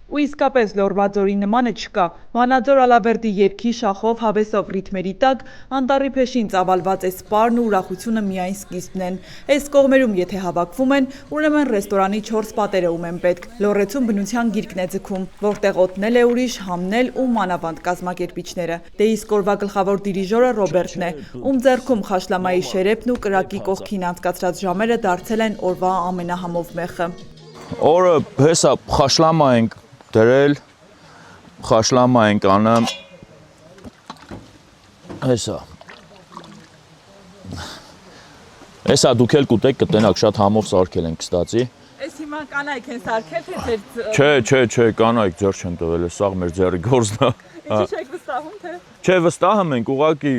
Ու իսկապես լորվաձորի նմանը չկա, Վանաձոր Ալավերդի երգի շախով հավեսով ռիթմերի տակ անտառի փեշին ծավալված է սպարն ու ուրախությունը միայն սկիզբն են, այս կողմերում եթե հավաքվում են, ուրեմն ռեստորանի 4 պատերը ում են պետք, լոռեցուն բնության գիրկն է ձգում, որտեղ օդնել է ուրիշ, համնել ու մանավանդ կազմակերպիչները, դե իսկ օրվա գլխավոր դիրիժորը Ռոբերտն է, ում ձեռքում խաշլամայի շերեփն ու կրակի կողքին անցկացրած ժամերը դարձել են օրվա ամենահամով մեխը։ Օրը հեսա խաշլամա ենք դրել, խաշլամա ենք անում, հեսա դուք էլ կուտեք կտենակ, շատ համով սարքել ենք կստացի։ Ես հիմա կանայք են սարքել, թե Չէ, կանայք ձեռ չեն տվել, սաղ մեր ձեռի գործն է։ Ինչի՞ չեք վստահում, թե։ Չէ, վստահում ենք, ուղղակի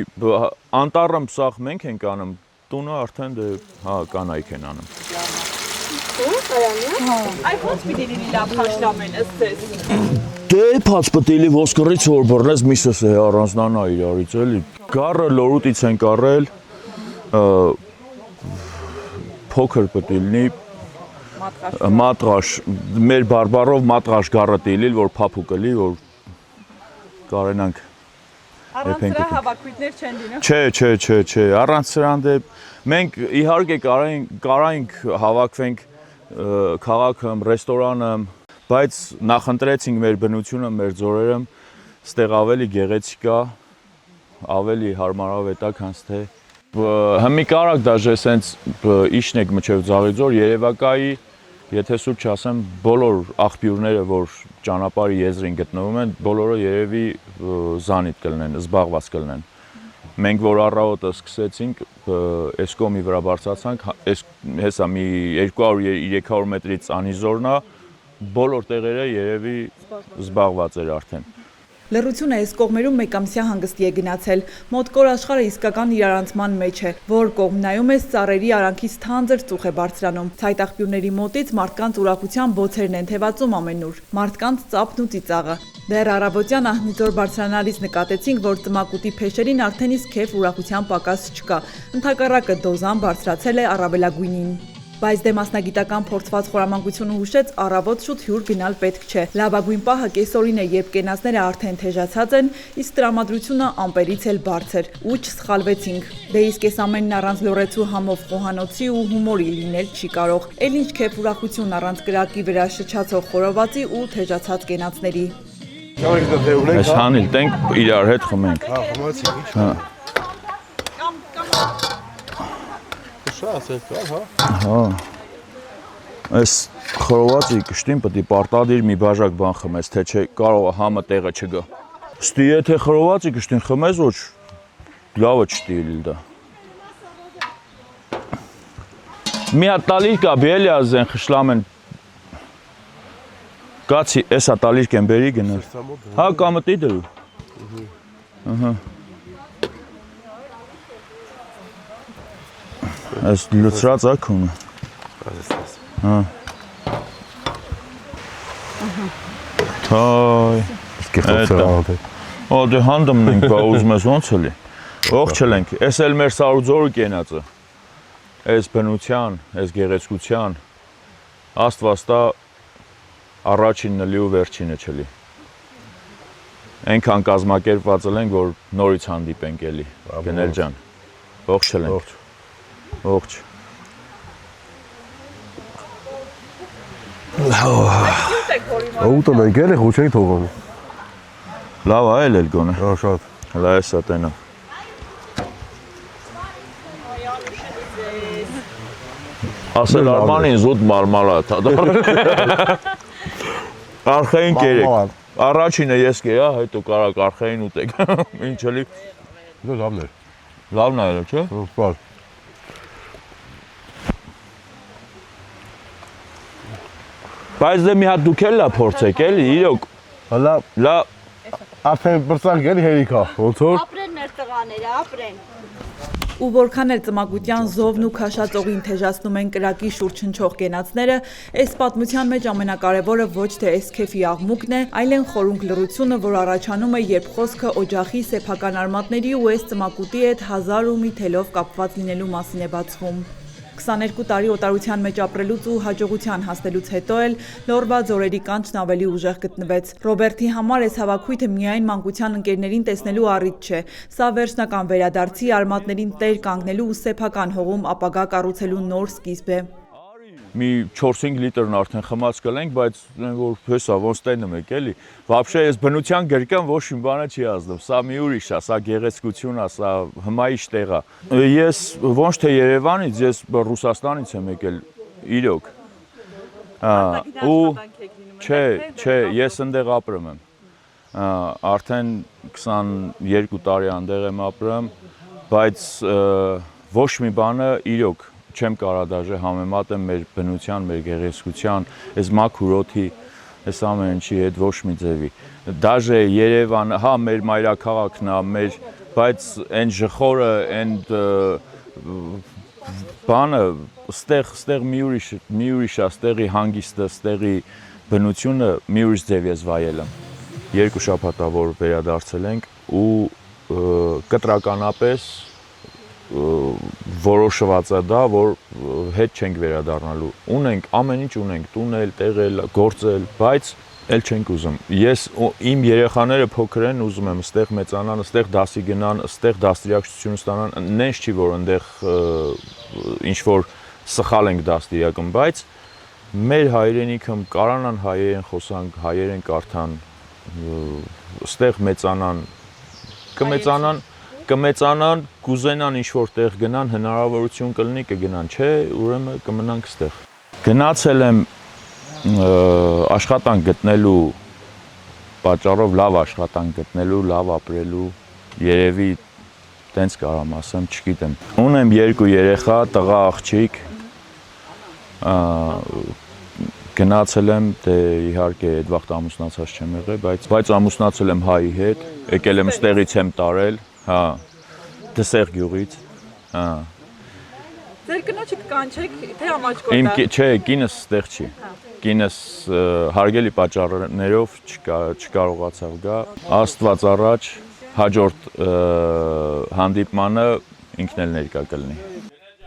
անտառում սաղ մենք ենք անում, տունը արդեն դե կանայք են անում։ Այդ ոնց պիտի լինի լավ խաշլամեն, ըստ ես։ Դե փած պտիլի ոսկրից որ բռնես միսս է առանձնանա իրարից էլի։ Գառը լորուտից են կարել, փոքր պտիլնի, մատրաշ, մեր բարբարով մատրաշ գառը տիլիլ, որ փափուկ էլի, որ կարենանք։ Առանց սրա հավաքույթներ չեն լինում։ Չէ, առանց սրան դե մենք իհարկե կարայինք հավաքվենք քաղաքը, ռեստորանը, բայց նախընտրեցինք մեր բնությունը, մեր ձորերը, ստեղ ավելի գեղեցիկ է, ավելի հարմարավետ է, քան թե հմի կարակ դաժե սենց իշնեք մինչև Ձաղիձոր, Երևակայի, եթե սուրճ չասեմ, բոլոր աղբյուրները, որ ճանապարհի եզրին գտնվում են, բոլորը երևի զանիտ կլինեն, զբաղված կլինեն։ Մենք որ առավոտը սկսեցինք, այս կողմի վրա բարձրացանք, հեսա մի 200-300 մետրից անիզորն է, բոլոր տեղերը երևի զբաղված էր արդեն։ Լռությունը այս կողմերում մեկամսյա հանգստի է գնացել, մոտ կոր աշխարհը իսկական իրարանցման մեջ է, որ կողմ նայում ես ծառերի արանքից թանձր ծուխ է բարձրանում, ցայտաղբյուրների մոտից մարդկանց ուրախության բոցերն են թևածում ամենուր, մարդկանց ծափն ու ծիծաղը։ Դեռ առավոտյան Ահնիձոր բարձրանալիս նկատեցինք, որ ծմակուտի փեշերին արդեն իսկ քեֆ ուրախության պակաս չկա, ընդհակառակը դոզան բարձրացել է առավելագույնին։ Բայց դե մասնագիտական փորձված խորամանկությունը հուշեց առավոտ շուտ հյուր գնալ պետք չէ։ Լավագույն պահը կեսօրին է, երբ կենացները արդեն թեժացած են, իսկ տրամադրությունը ամպերից էլ բարձր, ու չսխալվեցինք։ Դե իսկ այս ամենն առանց լոռեցու համով խոհանոցի ու հումորի լինել չի կարող։ Էլ ինչ քեֆ ուրախություն առանց կրակի վրա շչացող խորովածի ու թեժացած կենացների։ Այս հանիլ տենք իրար հետ խմենք։ Այս խորովածի կշտին պետք է պարտադիր մի բաժակ բան խմես, թե չէ կարող է համը տեղը չգա։ Ստի եթե խորովածի կշտին խմես, ոչ լավը չտի լինի դա։ Մի հատ տալիր կա, բիելի ազեն խշլամեն։ Կացի, էսա տալիր կեն բերի գնել։ Հա, կամտի դրու։ Ահա։ Այս լծրած է քունը։ Հա։ Թայ։ Օ դե հանդումն ենք, բա ուզում ես ոնց էլի։ Ողջ ենք, էս էլ մեր Սարուձորը կենացը։ Այս բնության, այս գեղեցկության Աստվածտա առաջինն էլի ու վերջինը չլի։ Այնքան կազմակերպված ենք, որ նորից հանդիպենք էլի։ Գնել ջան։ Ողջ ենք։ Ողջ։ Ուտը մենք էլ ու չենք թողում։ Լավ է էլ գոնե։ Հա շատ։ Հələ էսա տենա։ Ասել Արմանին զուտ մարմալա թա։ Արխային կերեք։ Առաջինը ես կերա, հետո կարակ արխային ուտեք։ Ինչ էլի։ Լավն է։ Լավն է, չէ՞։ Բար։ Բայց դե մի հատ դուք էլ լա փորձեք, էլի, իրոք։ Լա արդեն բրծանք էլի հերիքա, ոնց որ։ Ապրեն մեր տղաները, ապրեն։ Ու որքան էլ ծմակության զովն ու քաշածողին թեժացնում են կրակի շուրջ հնչող կենացները, այս պատմության մեջ ամենակարևորը ոչ թե այս քեֆի աղմուկն է, այլ են խորունկ լռությունը, որ առաջանում է, երբ խոսքը օջախի սեփական արմատների ու այս ծմակուտի հետ հազար ու մի թելով կապված լինելու մասին է բացվում։ 22 տարի օտարության մեջ ապրելուց ու հաջողության հասնելուց հետո էլ Լոռվա ձորերի կանչն ավելի ուժեղ գտնվեց։ Ռոբերտի համար այս հավաքույթը միայն մանկության ընկերներին տեսնելու առիթ չէ։ Սա վերջնական վերադարձի, արմատներին տեր կանգնելու ու սեփական հողում ապագա կառուցելու նոր սկիզբ է։ Մի 4-5 լիտրն արդեն խմած կլենք, բայց որ հեսա ոնց տենում եք էլի։ Вообще ես բնության գրկան ոչ մի բանը չի ազդում։ Սա մի ուրիշ է, սա գեղեցկություն է, սա հմայիչ տեղ է։ Ես ոչ թե Երևանից, ես Ռուսաստանից եմ եկել, իրոք։ Ու չէ, ես ընդեղ ապրում եմ։ Արդեն 22 տարի այնտեղ եմ ապրում, բայց ոչ մի բանը իրոք չեմ կարա դաժե համեմատեմ մեր բնության, մեր գեղեցկության, այս մաքուր օդի, այս ամեն ինչի հետ ոչ մի ձևի։ Դաժե Երևանը, հա, մեր մայրաքաղաքն է, բայց այն ժխորը, այն բանը, ստեղ մի ուրիշ է, ստեղի հանգիստը, ստեղի բնությունը մի ուրիշ ձև ես վայել եմ։ 2 շաբաթ է, որ վերադարձել ենք ու կտրականապես որոշված է դա, որ հետ չենք վերադառնալու։ Ունենք, ամեն ինչ ունենք, տունել, տեղել, գործել, բայց էլ չենք ուզում։ Ես իմ երեխաները փոքր են, ուզում եմ ստեղ մեծանան, ստեղ դասի գնան, ստեղ դաստիարակություն ստանան, նենց չի, որ այնտեղ ինչ որ սխալ ենք դաստիարակում, բայց մեր հայրենիքը կարանան հայերեն խոսանք, հայերեն կարդան, ստեղ մեծանան, կմեծանան, կուզենան ինչ-որ տեղ գնան, հնարավորություն կլինի կգնան, չէ, ուրեմն կմնանք ստեղ։ Գնացել եմ աշխատանք գտնելու պատճառով, լավ աշխատանք գտնելու, լավ ապրելու, երևի տենց կարամ ասեմ, չգիտեմ։ Ունեմ 2 երեխա, տղա, աղջիկ, գնացել եմ, դե իհարկե այդ վաղտ ամուսնացած չեմ եղել, բայց ամուսնացել եմ հայի հետ, եկել եմ ստեղից եմ տարել, հա, Դսեղ գյուղից, հա։ Ձեր կնոջը կանչեք, թե ամաչկոտա։ Չէ, կինս ստեղ չի։ Կինս հարգելի պատճառներով չկարողացավ գա։ Աստված առաջ հաջորդ հանդիպմանը ինքն էլ ներկա կլինի։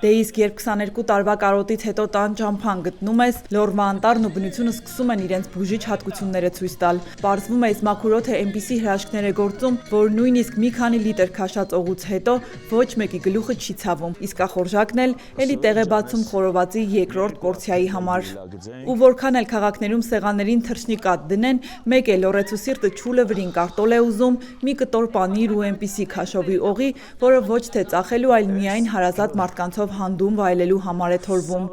Դե իսկ երբ 22 տարվա կարոտից հետո տան ճամփան գտնում ես, Լոռվա անտառն ու բնությունը սկսում են իրենց բուժիչ հատկությունները ցույց տալ։ Պարզվում է, այս մաքուր օդը այնպիսի հրաշքներ է գործում, որ նույնիսկ մի քանի լիտր քաշած օղուց հետո ոչ մեկի գլուխը չի ցավում։ Իսկ ախորժակն էլ էլի տեղ է բացում խորովածի երկրորդ պորցիայի համար։ Ու որքան էլ քաղաքներում սեղաններին թռչնիկատ դնեն, մեկ է լոռեցու սիրտը չուլը վրին կարտոլ է ուզում, մի կտոր պանիր ու այնպիսի քաշովի օղի, որը ոչ թե ծախելու, այլ միայն հարազատ մարդկանցով հանդում վայելելու համար է թորվում։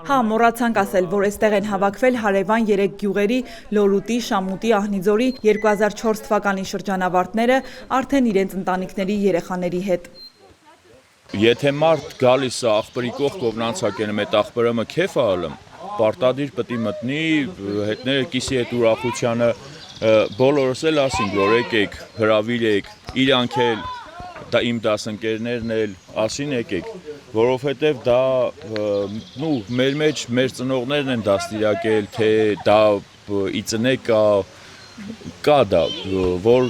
Հա, մոռացանք ասել, որ այստեղ են հավաքվել հարևան 3 գյուղերի՝ Լոռուտի, Շամուտի, Ահնիձորի 2004 թվականի շրջանավարտները արդեն իրենց ընտանիքների երեխաների հետ։ Եթե մարդ գալիս է աղբերի կողքով նանցակենում այդ աղբերը քեֆ է ալում, պարտադիր պետք է մտնի, հետները կիսի այդ ուրախությանը, բոլորս էլ ասենք, որ եկեք, հրավիրեք, իրանք էլ դա իմ դասընկերներն էլ ասին եկեք, որովհետև դա մեր մեջ մեր ծնողներն են դաստիարակել, թե դա ի ծնե կա դա, որ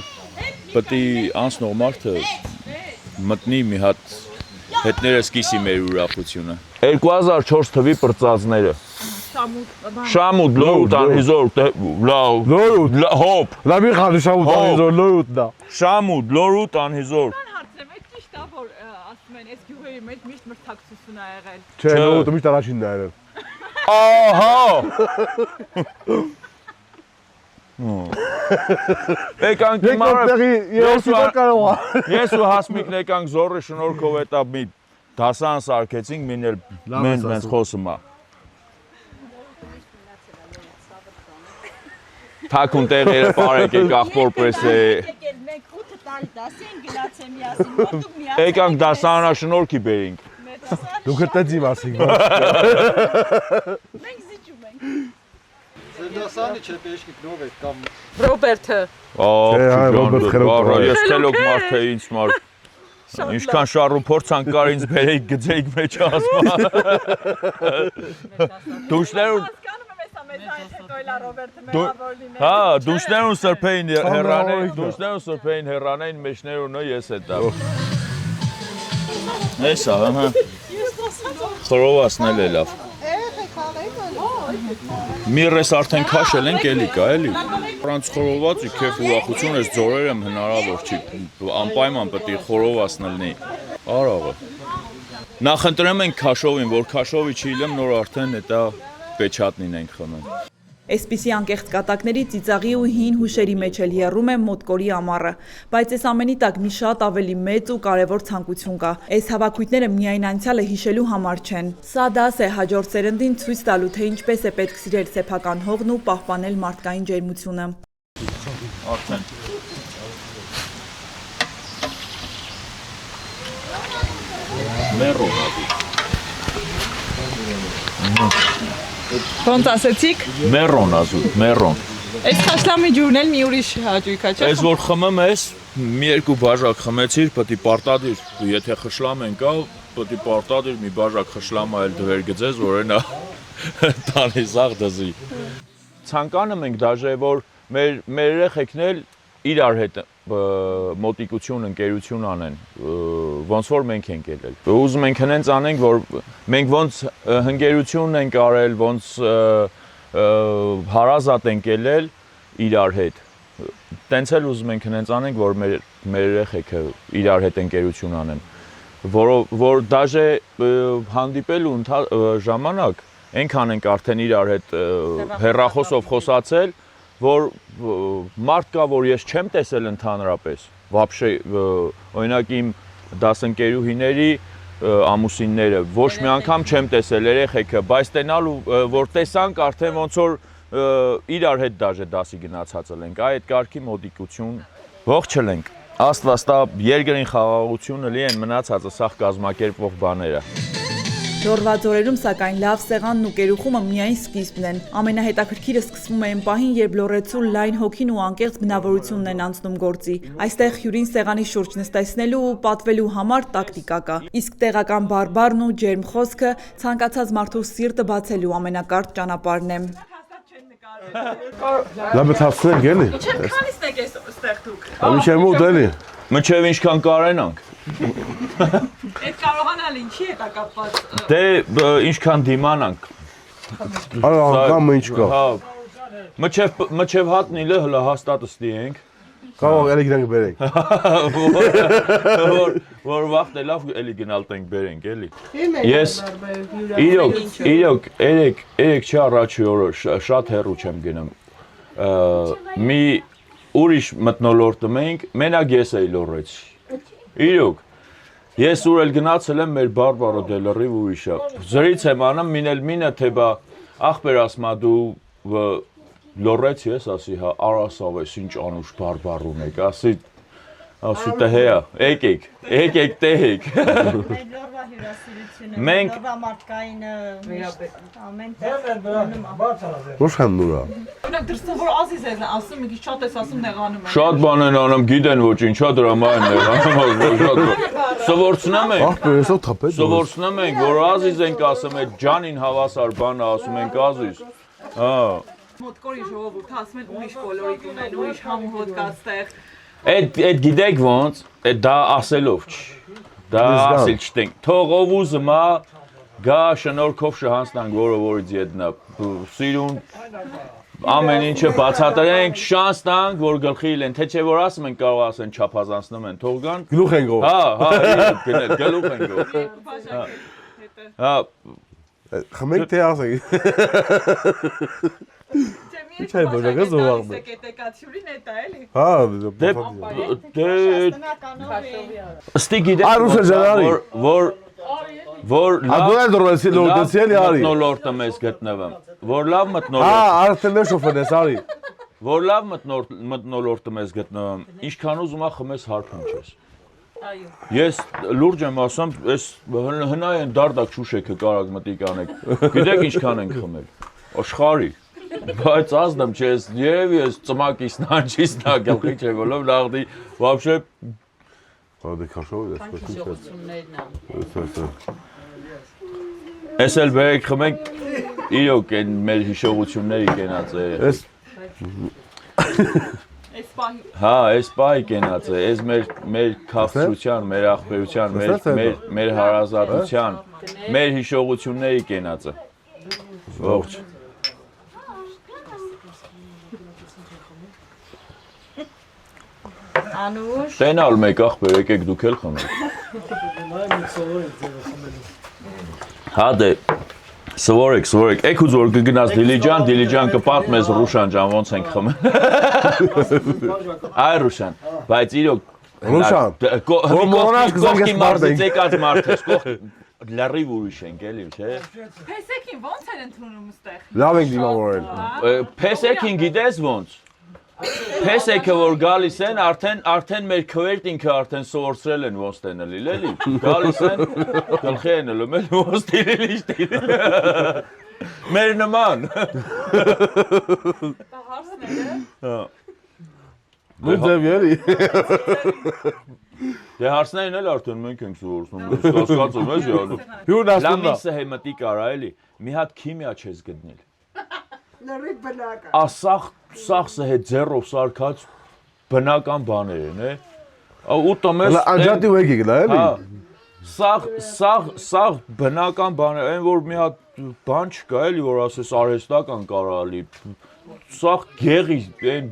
պետք է անցնող մարդը մտնի մի հատ հետները սկիսի մեր ուրախությունը։ 2004 թվի պրծածները։ Շամուտ, Լոռուտ, Ահնիձոր, Լոռուտ, հոպ։ Լավի խալի Շամուտ, Ահնիձոր, Լոռուտն է։ Շամուտ, Լոռուտ, Ահնիձոր։ Ճիշտ է, որ ասում են, այս գյուղերի մեջ միշտ մրցակցություն ա եղել։ Չէ, Լոռուտը միշտ առաջինն է եղել։ Ահա։ Եկանք ես ու Հասմիկն եկանք զորը շնորհքով էտա մի դասան սարքեցինք, մին էլ մենց խոսում է։ Թաքուն տեղերը պարեք եք աղբոր պես է։ Մենք 8 տարի դասի են գնացել միասին, մոտուկ միասին։ Եկանք դասարանաշնորհքի բերինք։ Դուք հետեծի մասիկ։ Մենք զիջում ենք։ Դասանի չէ պեշկի գնով եք կամ Ռոբերտը։ Ես խելոք մարդ է ինձ մարդ։ Ինչքան շառ ու փորձանք կար ինձ բերեիք գծեիք մեջ ասմա։ Դուշներուն Հա, դուշներուն սրբեին հեռանային մեջներունը ես էտա։ Էսա, հա։ խորովացն էլ է լավ։ Միրես արդեն քաշել ենք էլի կա էլի։ Ֆրանց խորովածի քեֆ ուրախություն ես ձորեր եմ հնարավոր չի։ Անպայման պետք է խորովացն լինի։ Արաղը։ Նախընտրեմ ենք քաշովին, որ քաշովի չի լեմ նոր արդեն հետա պեչատնին ենք խմեն։ Այսպիսի անկեղծ կատակների ծիծաղի ու հին հուշերի մեջ էլ եռում է մոտկորի ամառը, բայց այս ամենի տակ մի շատ ավելի մեծ ու կարևոր ցանկություն կա։ Այս հավաքույթները միայն անցյալը հիշելու համար չեն։ Սա դաս է հաջորդ սերնդին ցույց տալու, թե ինչպես է պետք սիրել սեփական հողն ու պահպանել մարդկային ջերմությունը։ Արդեն Մերոն Ոնց ասեցիք։ Մերոն ազու, մերոն։ Այս խաշլամի ջուրն էլ մի ուրիշ հաճույք է, չէ՞։ Այս որ խմում ես, մի երկու բաժակ խմեցիր, պետք է պարտադիր, եթե խշլամ են կա, պետք է պարտադիր մի բաժակ խշլամը էլ դվեր գծես, որ այնա տանի սաղ դզի։ Ցանկանում ենք դաժե որ մեր երեխեքն էլ իրար հետ մոտիկություն, ընկերություն անեն, ոնց որ մենք ենք ելել։ Ուզում ենք հենց անենք, որ մենք ոնց ընկերություն ենք արել, ոնց հարազատ ենք ելել իրար հետ։ Տենց էլ ուզում ենք հենց անենք, որ մեր երեխեքը իրար հետ ընկերություն անեն, որ դաժե հանդիպելու ժամանակ այնքան ենք արդեն իրար հետ հեռախոսով խոսացել, որ մարդ կա, որ ես չեմ տեսել ընդհանրապես, վաբշե, օրինակ իմ դասընկերուհիների ամուսինները, ոչ մի անգամ չեմ տեսել երեխեքը, բայց տենալու, որ տեսանք արդեն ոնց որ իրար հետ դաժե դասի գնացածել ենք, այդ կարգի մոտիկություն, ողջել ենք, Աստված տա երկրին խաղաղությունը լի են մնացածը սաղ կազմակերպվող բաները։ Լորվա ձորերում սակայն լավ սեղանն ու կերուխումը միայն սկիզբն են։ Ամենահետաքրքիրը սկսվում է այն պահին, երբ լոռեցու լայն հոգին ու անկեղծ բնավորությունն են անցնում գործի։ Այստեղ հյուրին սեղանի շուրջ նստեցնելու ու պատվելու համար տակտիկա կա։ Իսկ տեղական բարբառն ու ջերմ խոսքը ցանկացած մարդու սիրտը բացելու ամենակարճ ճանապարհն է։ Լավ թափսենք էլի։ Քանիսն եք այստեղ դուք։ Ամիշեր մոտ էլի։ Մինչև ինչքան կարենանք։ Այդ կարողանալ ինչի է կապված։ Դե ինչքան դիմանանք։ Արա անգամ ինչ կա։ Հա։ Մինչև հատնիլը հլա հաստատը ստիենք։ Կարող էլի գնանք բերենք։ Որ վաղտ է լավ էլի գնալ տենք բերենք էլի։ Ես իրոք երեք չի առաջի օրը շատ հեռու չեմ գնում։ Մի ուրիշ մթնոլորտը մենք մենակ ես էի լոռեցի։ Իրոք ես ուր էլ գնացել եմ մեր բարբարը դե լրիվ ուրիշա։ Զրից եմ անում մինը թե բա ախպեր ասմա դու լոռեց ես ասի հա արասավ ես ինչ անուշ բարբար ունեք ասի տհեա եկեք տեհեք Լորվա հյուրասիրությունը, Մենք լորվա մարդկային ամեն Ոչ համ նուրա։ Օրինակ դրսը որ Ազիզ է ասում, մի քիչ շատ ես ասում նեղանում են։ շատ բան են անում գիտեն ոչ ինչա դրա մայն նեղանում սովորցնում ենք Ախպեր էսով թափեց։ Սովորցնում ենք որ Ազիզ ենք ասում այդ ջանին հավասար բանը ասում ենք Ազիզ հա Մոտկորի ժողովուրդը ասում են ուրիշ կոլորիտ ունեն, ուրիշ համոհոտ կա այստեղ։ Այդ գիտեք ոնց դա ասելով չի դա ասել չտենք թող ով ուզում է գա շնորհքով շահանցնանք որը որից ետնա սիրուն ամեն ինչը բացատրենք շանս տանք որ գլխի լեն թե չէ որ ասում են կարող ասեն չափազանցնում են թող գան Գլուխ են գով։ հա գլուխ են գով հա Խմենք թե ասենք։ Ինչ է բաժակը զովաղ։ Սեկետեկացյուրին է դա էլի։ Հա, դե ստի գիտեք Արուսը ջանարի։ որ Ադոնել դրոսի արի։ մթնոլորտը մեզ գտնվում որ լավ Հա, մթնոլորտ արդեն է շոֆեր ես արի։ որ լավ մթնոլորտը մեզ գտնվում ինչքան ուզում ա խմես հարբում չես Ես լուրջ եմ ասում այս հնայեն դարդակ շուշեքը կարակ մտիկ անեք գիտեք ինչքան ենք խմել աշխարհի բայց ազդեմ չես երևի ես ծմակից նանջից նա գլխի չէ բոլով լաղդի вообще Հա դե քաշով ես Ես էլ բերեք խմենք իրոք են մեր հիշողությունների կենած է Ես Այս Հա, այս պահի կենած է, այս մեր քաղցրության, մեր աղբերության, մեր հարազատության, մեր հիշողությունների կենած է։ Ողջ։ Անուշ։ Տենալ մեկ աղբեր, եկեք դուք էլ խմեք։ Հա դե, սվորեք, եք ուզ որ կգնաց Դիլիջան կպատմես Ռուշան ջան ոնց ենք խմել։ Այ Ռուշան, բայց իրոք Ռուշան, կողքի մարզից եկած մարդ ես, լրիվ ուրիշ ենք էլի, չէ։ Փեսեքին ո՞նց են ընդունում ստեղ։ լավ ենք դիմավորել։ Փեսեքին գիտես ոնց։ Փեսեքը որ գալիս են, արդեն մեր քվերտ ինքը արդեն սովորցրել են ոնց տենել էլի։ Գալիս են, գլխի են ելում էլ ոնց տիրել։ Մեր նման։ Դու ձև ելի։ Դե հարցնային էլ արդեն մենք ենք սովորցնում, հասկացում ես յանը։ Հյուրն ասում դա։ Լամիսը հետի կարա էլի, մի հատ քիմիա չես գտնել։ Լրիվ բնական։ Սաղսը հետ ձեռով սարքած բնական բաներ են, է։ Ուտում ես։ Անջատի ու եկի գնա էլի։ Սաղ բնական բաներ, այն որ մի հատ բան չկա էլի, որ ասես արհեստական կարալի։ Սաղ գեղի, այն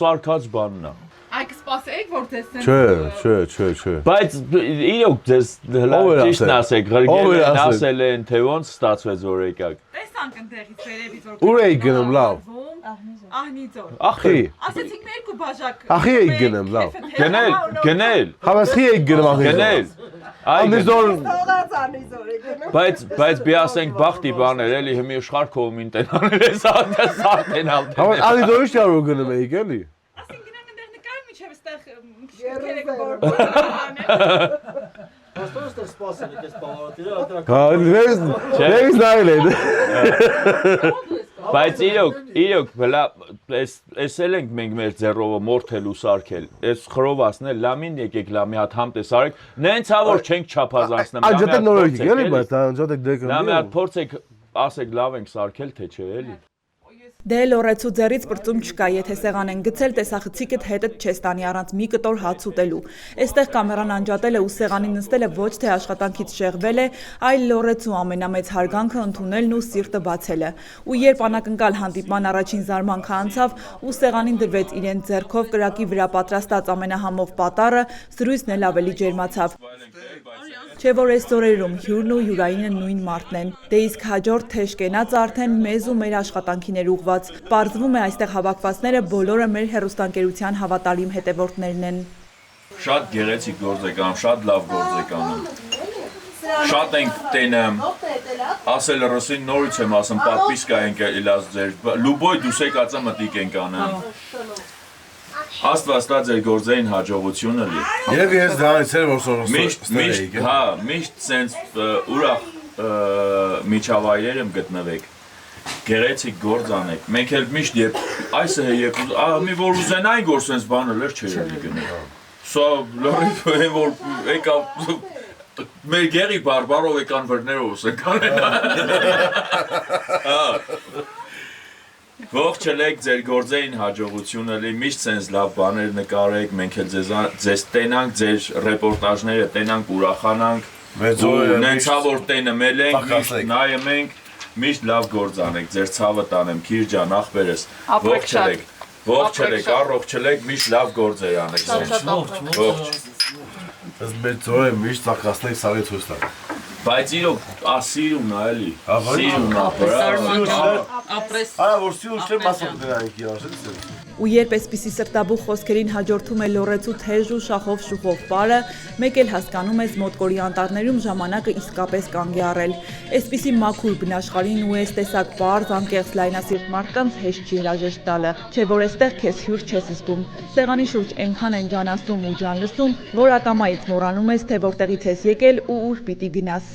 սարքած բանն է։ Այ կսպասեիք որ տեսնեն։ Չէ։ Բայց իրոք ձեզ ճիշտն ասեք, գրգեն ասել են, թե ոնց ստացվեց որ եկակ։ Տեսանք ընդեղից վերևից որ։ Ուր էի գնում լավ։ Ահնիձոր։ Ախի։ Ասեցիք մեր երկու բաժակ։ Ախի էի գնում լավ։ Գնել։ Հավասխի էի գնում ախի։ Գնել։ Անիզոր Թողած անիզոր եկնում։ Բայց բիասենք բախտի բաներ էլի հիմի աշխարհ կողմին տենանել է սարտենալ։ Անիզորի շարու գնում էի էլի։ Ասենք գնանք ընդեղ նկարի միջև այստեղ Երեք որ։ Հաստատ է սպասել եք այս բավարարը, Հա, դերից նայել են։ Բայց իրոք, բլա, էսել ենք մենք մեր ձեռովը մորթել ու սարքել, ես խրովասն է, լամին եկեք լամի հատ համտես արեք, նենց հա որ չենք չապազանցնեմ, Անջատեք նոր եկեք, էլի, բայց անջատեք դեկը։ լամի հատ փորձեք, ասեք լավ ենք սարքել, թե չէ էլի։ Դե լորեցու ձեռից պրծում չկա, եթե սեղան են գցել, տեսախցիկդ հետդ չես տանի առանց մի կտոր հաց ուտելու։ Այստեղ կամերան անջատել է ու սեղանին նստելը ոչ թե աշխատանքից շեղվել է, այլ լորեցու ամենամեծ հարգանքը ընդունելն ու սիրտը բացելը։ Ու երբ անակնկալ հանդիպման առաջին զարմանքը անցավ ու սեղանին դրվեց իրենց ձեռքով կրակի վրա պատրաստած ամենահամով պատառը, զրույցն էլ ավելի ջերմացավ։ Չէ որ այս օրերում հյուրն ու հյուրայինը նույն մարդն են։ Դե իսկ հաջորդ թեժ կենացը արդեն մեզ ու մեր աշխատանքին էր ուղված։ Պարզվում է այստեղ հավաքվածները բոլորը մեր հեռուստաընկերության հավատարիմ հետևորդներն են։ Շատ գեղեցիկ գործ եք անում, շատ լավ գործ եք անում։ Շատ ենք տենեմ, ասել ռուսին նորից եմ ասում, պատպիսկա ենք իլազ ձեր, լուբոյ դուս եկածը մտիկ ենք անեմ։ Աստված տա ձեր գործային հաջողությունը լի։ Եվ ես դրանից էր որ Միշտ սենց ուրախ միջավայրեր եմ գտնվեք, գեղեցիկ գործ անեք, մենք էլ միշտ այս է մի որ ուզենային գործ սենց բանը լեր չէր էլի գնել։ Սա լրիվ որ եկավ մեր գերի բարբարով եկան վրներով ուսենք անեն։ Ողջելեք ձեր գործային հաջողությունը լի, միշտ սենց լավ բաներ նկարեք, մենք էլ ձեզ տենանք, ձեր ռեպորտաժները տենանք, ուրախանանք, նենց որ տենը մել ենք, միշտ նայեմ ենք, միշտ լավ գործ անեք, ձեր ցավը տանեմ, քիր ջան, ախպերս, ողջելեք, առողջելեք, միշտ լավ գործեր անեք։ Ողջ։ Ես մեր ծորը միշտ ծակասնեք սարի ցույց տա։ Բայց իրոք սիրուն է էլի, սիրուն է, Արա որ սիրուն չեմ մասով դրանք իրար։ Ու երբ այսպիսի սրտաբուխ խոսքերին հաջորդում է լորեցու թեժ ու շախով շուխով պարը, մեկ էլ հասկանում ես մոտկորի անտառներում ժամանակը իսկապես կանգ է առել։ Այսպիսի մաքուր բնաշխարհին ու այս տեսակ պարզ, անկեղծ լայնասիրտ մարդկանց հեշտ չի հրաժեշտ տալը, չէ որ այստեղ քեզ հյուր չես զգում։ Սեղանի շուրջ այնքան են ջան ասում ու ջան լսում, որ ակամայից մոռանում ես, թե որտեղից ես եկել ու ուր պիտի գնաս։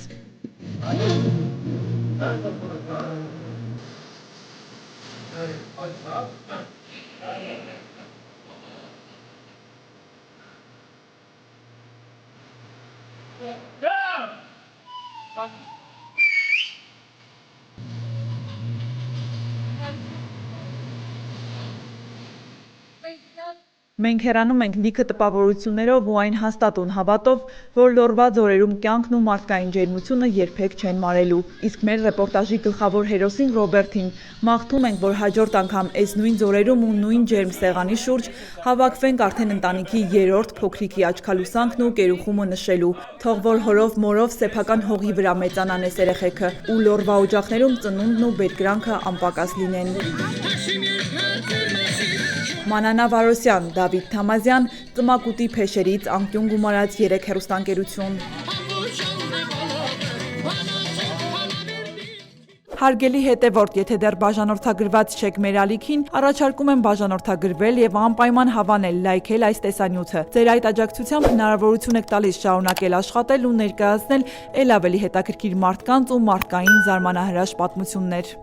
Մենք հեռանում ենք լիքը տպավորություններով ու այն հաստատուն հավատով, որ լոռվա ձորերում կյանքն ու մարդկային ջերմությունը երբեք չեն մարելու։ Իսկ մեր ռեպորտաժի գլխավոր հերոսին Ռոբերտին մաղթում ենք, որ հաջորդ անգամ այս նույն ձորերում ու նույն ջերմ սեղանի շուրջ հավաքվենք արդեն ընտանիքի երրորդ փոքրիկի աչքալուսանքն ու կերուխումը նշելու։ Թող որ հորով մորով սեփական հողի վրա մեծանան այս երեխեքը ու լոռվա օջախներում ծնունդն ու բերկրանքը անպակաս լինեն։ Մանանա Վարոսյան, Դավիթ Թամազյան, Ծմակուտի փեշերից անկյուն գումարած 3 հեռուստաընկերություն։ Հարգելի հետևորդ, եթե դեռ բաժանորդագրված չեք մեր ալիքին, առաջարկում եմ բաժանորդագրվել եւ անպայման հավանել, լայքել այս տեսանյութը։ Ձեր այդ աջակցությամբ հնարավորություն եք տալիս շարունակել աշխատել ու ներկայացնել ել ավելի հետաքրքիր մարդկանց ու մարդկային զարմանահրաշ պատմություններ։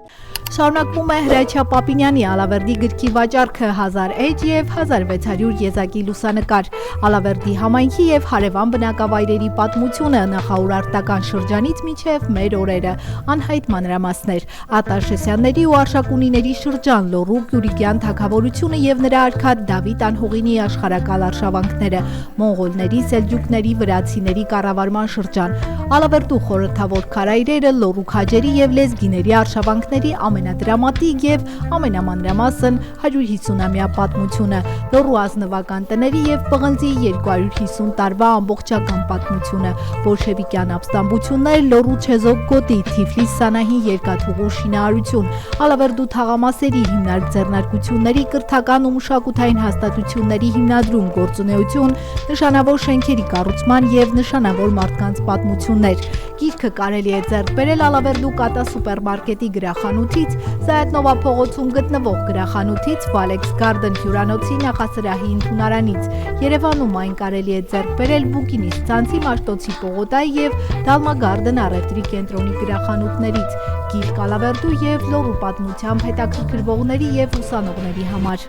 Շարունակվում է Հրաչյա Պապինյանի Ալավերդի գրքի վաճառքը 1000 էջ և 1600 եզակի լուսանկար, Ալավերդի համայնքի և հարևան բնակավայրերի պատմությունը, նախաուրարտական շրջանից մինչև մեր օրերը, անհայտ մանրամասներ, Արտաշեսյանների ու Արշակունիների շրջան, Լոռու Գյուրիկյան թագավորությունը և նրա արքա Դավիթ Անհողինի աշխարհակալ արշավանքները, մոնղոլների, սելջուկների, վրացիների կառավարման շրջան, Ալավերդու խորհրդավոր քարայրերը, Լոռու քաջերի և լեզգիների արշավանքների ամենադրամատիկ և ամենամանրամասն 150-ամյա պատմությունը, Լոռու ազնվական տների և պղնձի 250 տարվա ամբողջական պատմությունը, բոլշևիկյան ապստամբություններ, Լոռու չեզոք գոտի, Թիֆլիս Սանահին երկաթուղու շինարարություն, Ալավերդու թաղամասերի հիմնարկ ձեռնարկությունների կրթական ու մշակութային հաստատությունների հիմնադրում, գործունեություն, նշանավոր շենքերի կառուցման և նշանավոր մարդկանց պատմություններ։ Գիրքը կարելի է ձեռք բերել Ալավերդու Կատա սուպերմարկետի գրախանութից, Զայաթնովա փողոցում գտնվող գրախանութից, Valex Garden հյուրանոցի նախասրահի ընդունարանից։ Երևանում այն կարելի է ձեռք բերել Բուկինիս ցանցի Մաշտոցի պողոտայի և Դալմա Garden առևտրի կենտրոնի գրախանութներից։ Գիրք Ալավերդու և Լոռու պատմությամբ հետաքրքրվողների և ուսանողների համար։